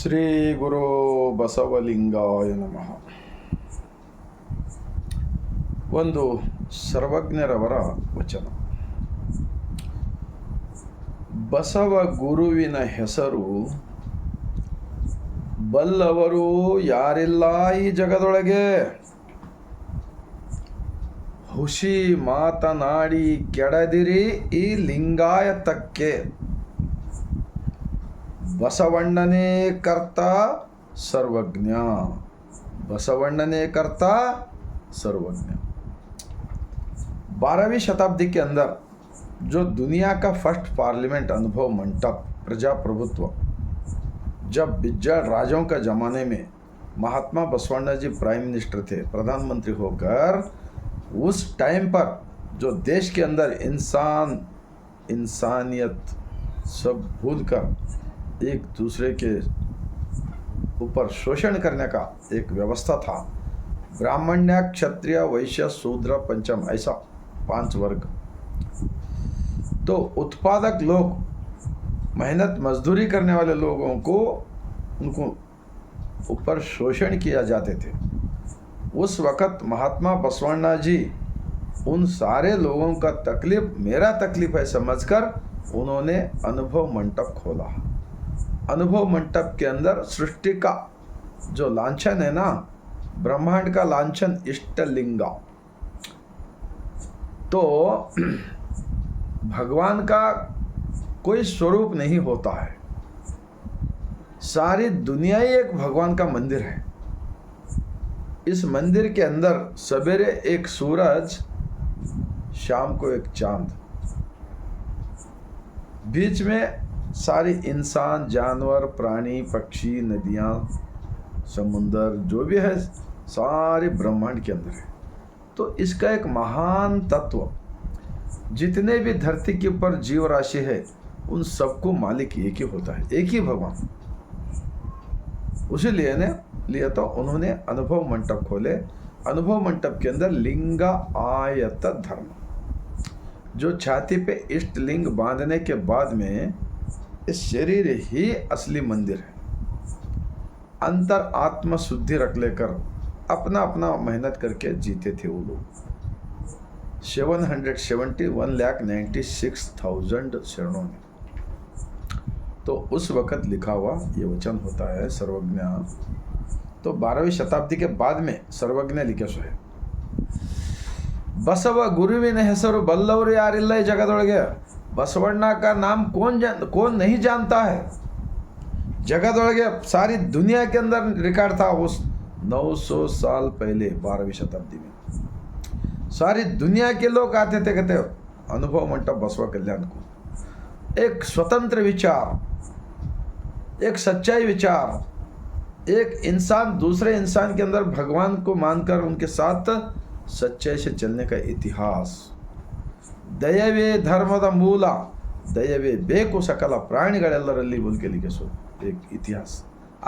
ಶ್ರೀ ಗುರು ಬಸವಲಿಂಗಾಯ ನಮಃ. ಒಂದು ಸರ್ವಜ್ಞರವರ ವಚನ. ಬಸವ ಗುರುವಿನ ಹೆಸರು ಬಲ್ಲವರು ಯಾರಿಲ್ಲ ಈ ಜಗದೊಳಗೆ. ಹುಸಿ ಮಾತನಾಡಿ ಕೆಡದಿರಿ ಈ ಲಿಂಗಾಯತಕ್ಕೆ. ಬಸವಣ್ಣನೇ ಕರ್ತ सर्वज्ञ, बसवण्णने कर्ता सर्वज्ञ। 12वीं शताब्दी के अंदर जो दुनिया का फर्स्ट पार्लियामेंट अनुभव मंडप प्रजाप्रभुत्व, जब बिज्जल राजाओं का ज़माने में महात्मा बसवण्णा जी प्राइम मिनिस्टर थे, प्रधानमंत्री होकर, उस टाइम पर जो देश के अंदर इंसानियत सब भूलकर एक दूसरे के ऊपर शोषण करने का एक व्यवस्था था। ब्राह्मण्य, क्षत्रिय, वैश्य, शूद्र, पंचम, ऐसा 5 वर्ग। तो उत्पादक लोग, मेहनत मजदूरी करने वाले लोगों को उनको ऊपर शोषण किया जाते थे। उस वक़्त महात्मा बसवण्णा जी उन सारे लोगों का तकलीफ मेरा तकलीफ है समझकर उन्होंने अनुभव मंडप खोला। अनुभव मंडप के अंदर सृष्टि का जो लांछन है ना, ब्रह्मांड का लांछन इष्टलिंगा, तो भगवान का कोई स्वरूप नहीं होता है। सारी दुनिया ही एक भगवान का मंदिर है। इस मंदिर के अंदर सवेरे एक सूरज, शाम को एक चांद, बीच में सारी इंसान, जानवर, प्राणी, पक्षी, नदियाँ, समुंदर, जो भी है सारे ब्रह्मांड के अंदर है। तो इसका एक महान तत्व, जितने भी धरती के ऊपर जीव राशि है उन सबको मालिक एक ही होता है, एक ही भगवान। उसी लिए तो उन्होंने अनुभव मंडप खोले। अनुभव मंडप के अंदर लिंगा आयत धर्म, जो छाती पे इष्ट लिंग बांधने के बाद में इस शरीर ही असली मंदिर है। अंतर आत्म शुद्धि रख लेकर अपना अपना मेहनत करके जीते थे वो लोग। 1,96,000 शरणों में। तो उस वक़्त लिखा हुआ ये वचन होता है सर्वज्ञ। तो 12वीं शताब्दी के बाद में सर्वज्ञ लिखे सो है। बसव गुरुविನ ಹೆಸರು ಬಲ್ಲವರು ಯಾರಿಲ್ಲ ಈ ಜಗದೊಳಗೆ। बसवण्णा का नाम कौन नहीं जानता है। जगदोलगे सारी दुनिया के अंदर रिकॉर्ड था उस 900 साल पहले 12वीं शताब्दी में। सारी दुनिया के लोग आते थे, कहते अनुभव मंडप बसवा कल्याण को। एक स्वतंत्र विचार, एक सच्चाई विचार, एक इंसान दूसरे इंसान के अंदर भगवान को मानकर उनके साथ सच्चाई से चलने का इतिहास। ದಯವೇ ಧರ್ಮದ ಮೂಲ, ದಯವೇ ಬೇಕು सकल ಪ್ರಾಣಿಗಳೆಲ್ಲರಲ್ಲಿ बोल के लिखे सो एक इतिहास।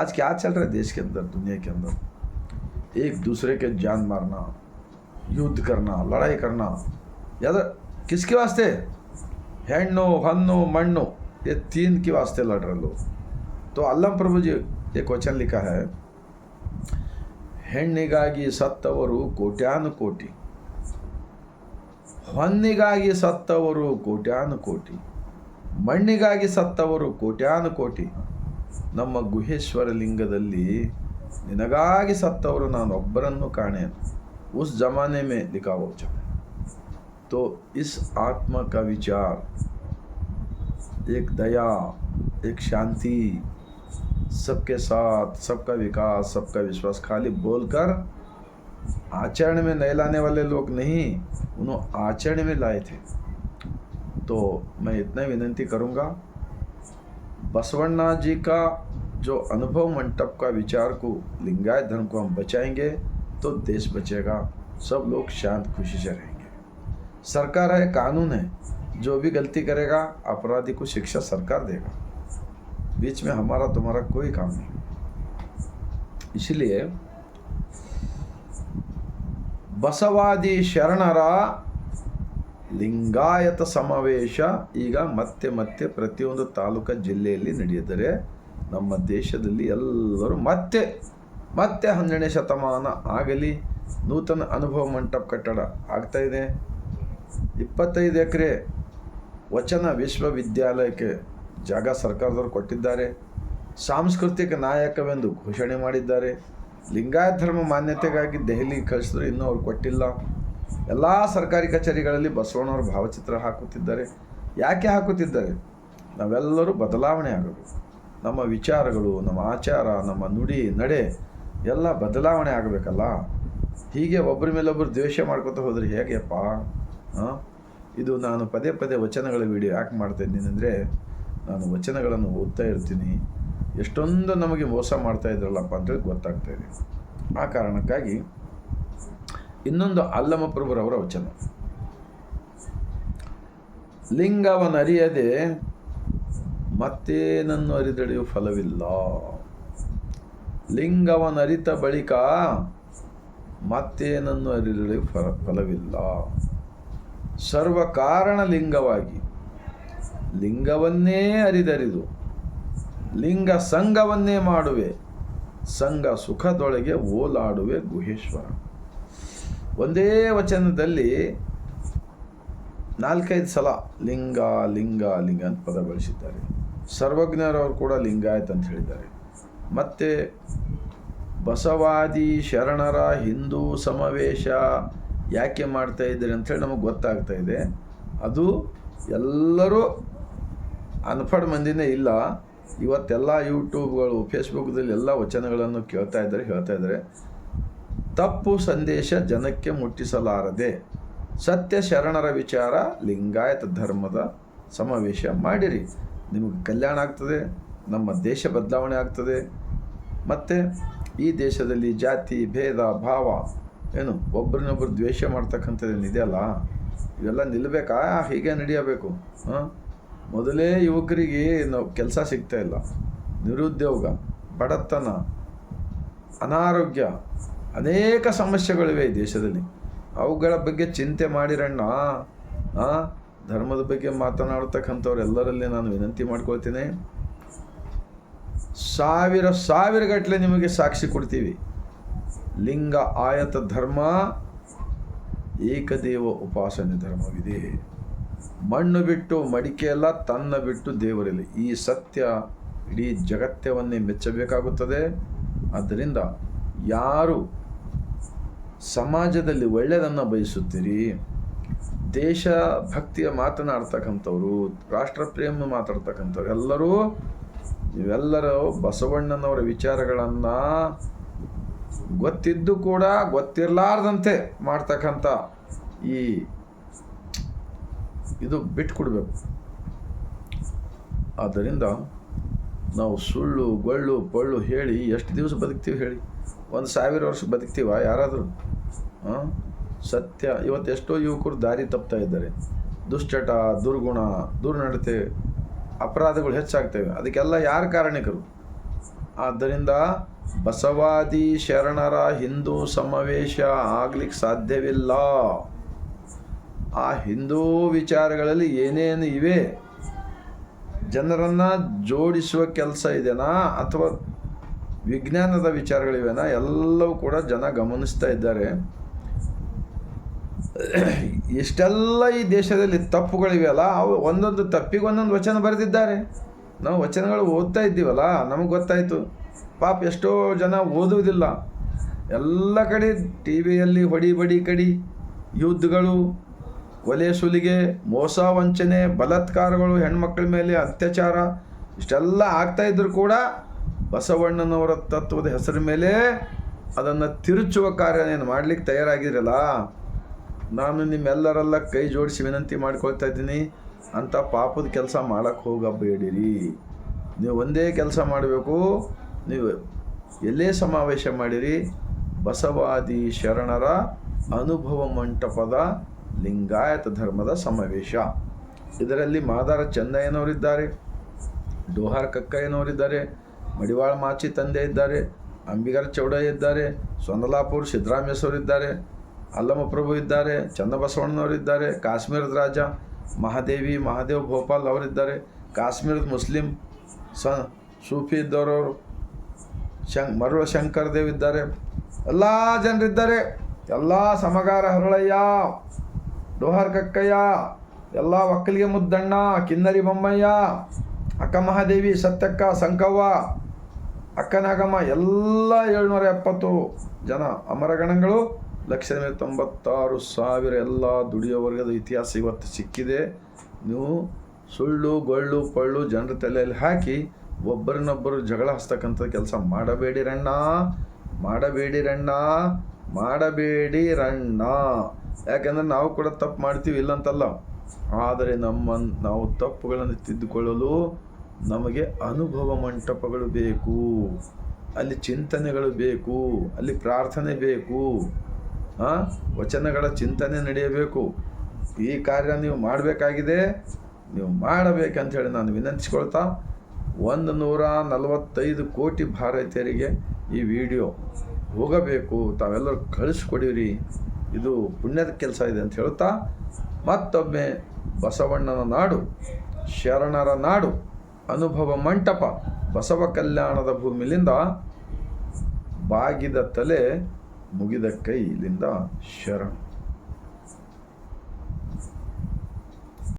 आज क्या चल रहा है देश के अंदर, दुनिया के अंदर? एक दूसरे के जान मारना, युद्ध करना, लड़ाई करना, याद किसके वास्ते? ಹೆಣ್ಣು हन्नो मಣ್ಣು, ये 3 के वास्ते लड़ रहे लोग। तो अल्लाह प्रभु जी एक वचन लिखा है, ಹೆಣ್ಣಿಗಾಗಿ ಸತ್ತವರು ಕೋಟ್ಯಾನು ಕೋಟಿ, ಹೊನ್ನಿಗಾಗಿ ಸತ್ತವರು ಕೋಟ್ಯಾನು ಕೋಟಿ, ಮಣ್ಣಿಗಾಗಿ ಸತ್ತವರು ಕೋಟ್ಯಾನು ಕೋಟಿ, ನಮ್ಮ ಗುಹೇಶ್ವರ ಲಿಂಗದಲ್ಲಿ ನಿನಗಾಗಿ ಸತ್ತವರು ನಾನು ಒಬ್ಬರನ್ನು ಕಾಣೆನು। उस जमाने में लिखा हुआ वचन। तो इस आत्मा का विचार, एक दया, एक शांति, सबके साथ सबका विकास, सबका विश्वास, खाली बोलकर आचरण में नहीं लाने वाले लोग नहीं, उन्होंने आचरण में लाए थे। तो मैं इतना विनती करूँगा, बसवण्णा जी का जो अनुभव मंडप का विचार को, लिंगायत धर्म को हम बचाएंगे तो देश बचेगा, सब लोग शांत खुशी से रहेंगे। सरकार है, कानून है, जो भी गलती करेगा अपराधी को शिक्षा सरकार देगा। बीच में हमारा तुम्हारा कोई काम नहीं। इसलिए ಬಸವಾದಿ ಶರಣರ ಲಿಂಗಾಯತ ಸಮಾವೇಶ ಈಗ ಮತ್ತೆ ಪ್ರತಿಯೊಂದು ತಾಲೂಕು ಜಿಲ್ಲೆಯಲ್ಲಿ ನಡೆಯುತ್ತದೆ। ನಮ್ಮ ದೇಶದಲ್ಲಿ ಎಲ್ಲರೂ ಮತ್ತೆ 12ನೇ ಶತಮಾನ ಆಗಲಿ, ನೂತನ ಅನುಭವ ಮಂಟಪ ಕಟ್ಟಡ ಆಗ್ತಾಯಿದೆ. 25 ಎಕರೆ ವಚನ ವಿಶ್ವವಿದ್ಯಾಲಯಕ್ಕೆ ಜಾಗ ಸರ್ಕಾರದವರು ಕೊಟ್ಟಿದ್ದಾರೆ. ಸಾಂಸ್ಕೃತಿಕ ನಾಯಕವೆಂದು ಘೋಷಣೆ ಮಾಡಿದ್ದಾರೆ. ಲಿಂಗಾಯತ ಧರ್ಮ ಮಾನ್ಯತೆಗಾಗಿ ದೆಹಲಿಗೆ ಕಳಿಸಿದ್ರು, ಇನ್ನೂ ಅವ್ರು ಕೊಟ್ಟಿಲ್ಲ. ಎಲ್ಲ ಸರ್ಕಾರಿ ಕಚೇರಿಗಳಲ್ಲಿ ಬಸವಣ್ಣವ್ರ ಭಾವಚಿತ್ರ ಹಾಕುತ್ತಿದ್ದಾರೆ. ಯಾಕೆ ಹಾಕುತ್ತಿದ್ದಾರೆ? ನಾವೆಲ್ಲರೂ ಬದಲಾವಣೆ ಆಗಬೇಕು. ನಮ್ಮ ವಿಚಾರಗಳು, ನಮ್ಮ ಆಚಾರ, ನಮ್ಮ ನುಡಿ ನಡೆ ಎಲ್ಲ ಬದಲಾವಣೆ ಆಗಬೇಕಲ್ಲ. ಹೀಗೆ ಒಬ್ಬರ ಮೇಲೊಬ್ಬರು ದ್ವೇಷ ಮಾಡ್ಕೊತ ಹೋದರೆ ಹೇಗೆಪ್ಪ? ಇದು ನಾನು ಪದೇ ಪದೇ ವಚನಗಳ ವಿಡಿಯೋ ಯಾಕೆ ಮಾಡ್ತಾಯಿದ್ದೀನಿ ಅಂದರೆ, ನಾನು ವಚನಗಳನ್ನು ಓದ್ತಾ ಇರ್ತೀನಿ, ಎಷ್ಟೊಂದು ನಮಗೆ ಮೋಸ ಮಾಡ್ತಾ ಇದ್ರಲ್ಲಪ್ಪ ಅಂತೇಳಿ ಗೊತ್ತಾಗ್ತಾಯಿದೆ. ಆ ಕಾರಣಕ್ಕಾಗಿ ಇನ್ನೊಂದು ಅಲ್ಲಮ ಪ್ರಭುರವರ ವಚನ, ಲಿಂಗವನರಿಯದೆ ಮತ್ತೇನನ್ನು ಅರಿದಳೆಯೂ ಫಲವಿಲ್ಲ. ಲಿಂಗವನರಿತ ಬಳಿಕ ಮತ್ತೇನನ್ನು ಅರಿದಳೆಯೂ ಫಲವಿಲ್ಲ. ಸರ್ವ ಕಾರಣ ಲಿಂಗವಾಗಿ ಲಿಂಗವನ್ನೇ ಅರಿದರಿದು ಲಿಂಗ ಸಂಘವನ್ನೇ ಮಾಡುವೆ, ಸಂಘ ಸುಖದೊಳಗೆ ಓಲಾಡುವೆ ಗುಹೇಶ್ವರ. ಒಂದೇ ವಚನದಲ್ಲಿ 4-5 ಸಲ ಲಿಂಗ ಲಿಂಗ ಲಿಂಗ ಅಂತ ಪದ ಬಳಸಿದ್ದಾರೆ. ಸರ್ವಜ್ಞರವರು ಕೂಡ ಲಿಂಗಾಯತ್ ಅಂತ ಹೇಳಿದ್ದಾರೆ. ಮತ್ತು ಬಸವಾದಿ ಶರಣರ ಹಿಂದೂ ಸಮಾವೇಶ ಯಾಕೆ ಮಾಡ್ತಾ ಇದ್ದಾರೆ ಅಂಥೇಳಿ ನಮಗೆ ಗೊತ್ತಾಗ್ತಾ ಇದೆ. ಅದು ಎಲ್ಲರೂ ಅನ್ಫಡ್ ಮಂದಿನೇ ಇಲ್ಲ. ಇವತ್ತೆಲ್ಲ ಯೂಟ್ಯೂಬ್ಗಳು, ಫೇಸ್ಬುಕ್ದಲ್ಲಿ ಎಲ್ಲ ವಚನಗಳನ್ನು ಹೇಳ್ತಾ ಇದ್ದಾರೆ. ತಪ್ಪು ಸಂದೇಶ ಜನಕ್ಕೆ ಮುಟ್ಟಿಸಲಾರದೆ ಸತ್ಯ ಶರಣರ ವಿಚಾರ ಲಿಂಗಾಯತ ಧರ್ಮದ ಸಮಾವೇಶ ಮಾಡಿರಿ, ನಿಮಗೆ ಕಲ್ಯಾಣ ಆಗ್ತದೆ, ನಮ್ಮ ದೇಶ ಬದಲಾವಣೆ ಆಗ್ತದೆ. ಮತ್ತು ಈ ದೇಶದಲ್ಲಿ ಜಾತಿ ಭೇದ ಭಾವ ಏನು ಒಬ್ಬರನ್ನೊಬ್ಬರು ದ್ವೇಷ ಮಾಡ್ತಕ್ಕಂಥದ್ದು ಇದೆಯಲ್ಲ, ಇವೆಲ್ಲ ನಿಲ್ಲಬೇಕಾ? ಹೀಗೆ ನಡೆಯಬೇಕು. ಮೊದಲೇ ಯುವಕರಿಗೆ ನಾವು ಕೆಲಸ ಸಿಗ್ತಾಯಿಲ್ಲ, ನಿರುದ್ಯೋಗ, ಬಡತನ, ಅನಾರೋಗ್ಯ, ಅನೇಕ ಸಮಸ್ಯೆಗಳಿವೆ ಈ ದೇಶದಲ್ಲಿ. ಅವುಗಳ ಬಗ್ಗೆ ಚಿಂತೆ ಮಾಡಿರಣ್ಣ. ಧರ್ಮದ ಬಗ್ಗೆ ಮಾತನಾಡ್ತಕ್ಕಂಥವ್ರೆಲ್ಲರಲ್ಲಿ ನಾನು ವಿನಂತಿ ಮಾಡ್ಕೊಳ್ತೀನಿ, ಸಾವಿರ ಗಟ್ಟಲೆ ನಿಮಗೆ ಸಾಕ್ಷಿ ಕೊಡ್ತೀವಿ. ಲಿಂಗ ಆಯತ ಧರ್ಮ, ಏಕದೇವ ಉಪಾಸನೆ ಧರ್ಮವಿದೆ. ಮಣ್ಣು ಬಿಟ್ಟು ಮಡಿಕೆಯಲ್ಲ, ತನ್ನ ಬಿಟ್ಟು ದೇವರಿಲ್ಲ. ಈ ಸತ್ಯ ಇಡೀ ಜಗತ್ತವನ್ನೇ ಮೆಚ್ಚಬೇಕಾಗುತ್ತದೆ. ಆದ್ದರಿಂದ ಯಾರು ಸಮಾಜದಲ್ಲಿ ಒಳ್ಳೆಯದನ್ನು ಬಯಸುತ್ತೀರಿ, ದೇಶ ಭಕ್ತಿಯ ಮಾತನಾಡ್ತಕ್ಕಂಥವ್ರು, ರಾಷ್ಟ್ರಪ್ರೇಮ ಮಾತಾಡ್ತಕ್ಕಂಥವ್ರು ನೀವೆಲ್ಲರೂ ಬಸವಣ್ಣನವರ ವಿಚಾರಗಳನ್ನು ಗೊತ್ತಿದ್ದು ಕೂಡ ಗೊತ್ತಿರಲಾರ್ದಂತೆ ಮಾಡ್ತಕ್ಕಂಥ ಇದು ಬಿಟ್ಕೊಡ್ಬೇಕು. ಆದ್ದರಿಂದ ನಾವು ಸುಳ್ಳು ಗೊಳ್ಳು ಪೊಳ್ಳು ಹೇಳಿ ಎಷ್ಟು ದಿವಸ ಬದುಕ್ತೀವಿ ಹೇಳಿ? 1000 ವರ್ಷ ಬದುಕ್ತೀವ ಯಾರಾದರೂ? ಸತ್ಯ. ಇವತ್ತು ಎಷ್ಟೋ ಯುವಕರು ದಾರಿ ತಪ್ತಾ ಇದ್ದಾರೆ. ದುಶ್ಚಟ, ದುರ್ಗುಣ, ದುರ್ನಡತೆ, ಅಪರಾಧಗಳು ಹೆಚ್ಚಾಗ್ತವೆ. ಅದಕ್ಕೆಲ್ಲ ಯಾರು ಕಾರಣಿಕರು? ಆದ್ದರಿಂದ ಬಸವಾದಿ ಶರಣರ ಹಿಂದೂ ಸಮಾವೇಶ ಆಗ್ಲಿಕ್ಕೆ ಸಾಧ್ಯವಿಲ್ಲ. ಆ ಹಿಂದೂ ವಿಚಾರಗಳಲ್ಲಿ ಏನೇನು ಇವೆ, ಜನರನ್ನು ಜೋಡಿಸುವ ಕೆಲಸ ಇದೆನಾ ಅಥವಾ ವಿಜ್ಞಾನದ ವಿಚಾರಗಳಿವೆನಾ, ಎಲ್ಲವೂ ಕೂಡ ಜನ ಗಮನಿಸ್ತಾ ಇದ್ದಾರೆ. ಇಷ್ಟೆಲ್ಲ ಈ ದೇಶದಲ್ಲಿ ತಪ್ಪುಗಳಿವೆಯಲ್ಲ, ಅವು ಒಂದೊಂದು ತಪ್ಪಿಗೆ ಒಂದೊಂದು ವಚನ ಬರೆದಿದ್ದಾರೆ. ನಾವು ವಚನಗಳು ಓದ್ತಾ ಇದ್ದೀವಲ್ಲ, ನಮಗೆ ಗೊತ್ತಾಯಿತು. ಪಾಪ ಎಷ್ಟೋ ಜನ ಓದುವುದಿಲ್ಲ. ಎಲ್ಲ ಕಡೆ ಟಿ ವಿಯಲ್ಲಿ ಹೊಡಿ ಕಡಿ, ಯುದ್ಧಗಳು, ಕೊಲೆ ಸುಲಿಗೆ, ಮೋಸ ವಂಚನೆ, ಬಲಾತ್ಕಾರಗಳು, ಹೆಣ್ಮಕ್ಳ ಮೇಲೆ ಅತ್ಯಾಚಾರ ಇಷ್ಟೆಲ್ಲ ಆಗ್ತಾಯಿದ್ರು ಕೂಡ ಬಸವಣ್ಣನವರ ತತ್ವದ ಹೆಸರ ಮೇಲೆ ಅದನ್ನು ತಿರುಚುವ ಕಾರ್ಯನೇನು ಮಾಡಲಿಕ್ಕೆ ತಯಾರಾಗಿರಲ್ಲ. ನಾನು ನಿಮ್ಮೆಲ್ಲರೆಲ್ಲ ಕೈ ಜೋಡಿಸಿ ವಿನಂತಿ ಮಾಡ್ಕೊಳ್ತಾ ಇದ್ದೀನಿ, ಅಂಥ ಪಾಪದ ಕೆಲಸ ಮಾಡೋಕ್ಕೆ ಹೋಗಬೇಡಿರಿ. ನೀವು ಒಂದೇ ಕೆಲಸ ಮಾಡಬೇಕು. ನೀವು ಎಲ್ಲೇ ಸಮಾವೇಶ ಮಾಡಿರಿ, ಬಸವಾದಿ ಶರಣರ ಅನುಭವ ಮಂಟಪದ ಲಿಂಗಾಯತ ಧರ್ಮದ ಸಮಾವೇಶ. ಇದರಲ್ಲಿ ಮಾದಾರ ಚೆನ್ನಯ್ಯನವರಿದ್ದಾರೆ, ಡೋಹಾರ್ ಕಕ್ಕಯ್ಯನವರಿದ್ದಾರೆ, ಮಡಿವಾಳ ಮಾಚಿ ತಂದೆ ಇದ್ದಾರೆ, ಅಂಬಿಗರ ಚೌಡಯ್ಯ ಇದ್ದಾರೆ, ಸೊಂದಲಾಪುರ ಸಿದ್ದರಾಮೇಶ್ವರಿದ್ದಾರೆ, ಅಲ್ಲಮ ಪ್ರಭು ಇದ್ದಾರೆ, ಚನ್ನಬಸವಣ್ಣನವರಿದ್ದಾರೆ, ಕಾಶ್ಮೀರದ ರಾಜ ಮಹಾದೇವ್ ಭೋಪಾಲ್ ಅವರಿದ್ದಾರೆ, ಕಾಶ್ಮೀರದ ಮುಸ್ಲಿಂ ಸೂಫಿ ಇದ್ದವರು ಮರುಳ ಶಂಕರ್ ದೇವ್ ಇದ್ದಾರೆ, ಎಲ್ಲ ಜನರಿದ್ದಾರೆ. ಎಲ್ಲ ಸಮಗಾರ ಹರಳಯ್ಯ, ಡೋಹರ್ ಕಕ್ಕಯ್ಯ, ಎಲ್ಲ ಒಕ್ಕಲಿಗೆ ಮುದ್ದಣ್ಣ, ಕಿನ್ನರಿ ಬೊಮ್ಮಯ್ಯ, ಅಕ್ಕ ಮಹಾದೇವಿ, ಸತ್ಯಕ್ಕ, ಸಂಕವ್ವ, ಅಕ್ಕನಾಗಮ್ಮ, ಎಲ್ಲ 770 ಜನ ಅಮರಗಣಗಳು, 1,96,000 ಎಲ್ಲ ದುಡಿಯೋ ವರ್ಗದ ಇತಿಹಾಸ ಇವತ್ತು ಸಿಕ್ಕಿದೆ. ನೀವು ಸುಳ್ಳು ಗೊಳ್ಳು ಪಳ್ಳು ಜನರ ತಲೆಯಲ್ಲಿ ಹಾಕಿ ಒಬ್ಬರನ್ನೊಬ್ಬರು ಜಗಳ ಹಸ್ತಕ್ಕಂಥ ಕೆಲಸ ಮಾಡಬೇಡಿರಣ್ಣ, ಮಾಡಬೇಡಿರಣ್ಣ, ಮಾಡಬೇಡಿರಣ್ಣ. ಯಾಕೆಂದರೆ ನಾವು ಕೂಡ ತಪ್ಪು ಮಾಡ್ತೀವಿ, ಇಲ್ಲಂತಲ್ಲ. ಆದರೆ ನಾವು ತಪ್ಪುಗಳನ್ನು ತಿದ್ದುಕೊಳ್ಳಲು ನಮಗೆ ಅನುಭವ ಮಂಟಪಗಳು ಬೇಕು, ಅಲ್ಲಿ ಚಿಂತನೆಗಳು ಬೇಕು, ಅಲ್ಲಿ ಪ್ರಾರ್ಥನೆ ಬೇಕು, ವಚನಗಳ ಚಿಂತನೆ ನಡೆಯಬೇಕು. ಈ ಕಾರ್ಯ ನೀವು ಮಾಡಬೇಕಾಗಿದೆ, ನೀವು ಮಾಡಬೇಕಂಥೇಳಿ ನಾನು ವಿನಂತಿಸ್ಕೊಳ್ತಾ, 145 ಕೋಟಿ ಭಾರತೀಯರಿಗೆ ಈ ವಿಡಿಯೋ ಹೋಗಬೇಕು, ತಾವೆಲ್ಲರೂ ಕಳಿಸ್ಕೊಡಿರಿ, ಇದು ಪುಣ್ಯದ ಕೆಲಸ ಇದೆ ಅಂತ ಹೇಳ್ತಾ, ಮತ್ತೊಮ್ಮೆ ಬಸವಣ್ಣನ ನಾಡು, ಶರಣರ ನಾಡು, ಅನುಭವ ಮಂಟಪ, ಬಸವ ಕಲ್ಯಾಣದ ಭೂಮಿಲಿಂದ ಬಾಗಿದ ತಲೆ ಮುಗಿದ ಕೈ ಇಲ್ಲಿಂದ ಶರಣ.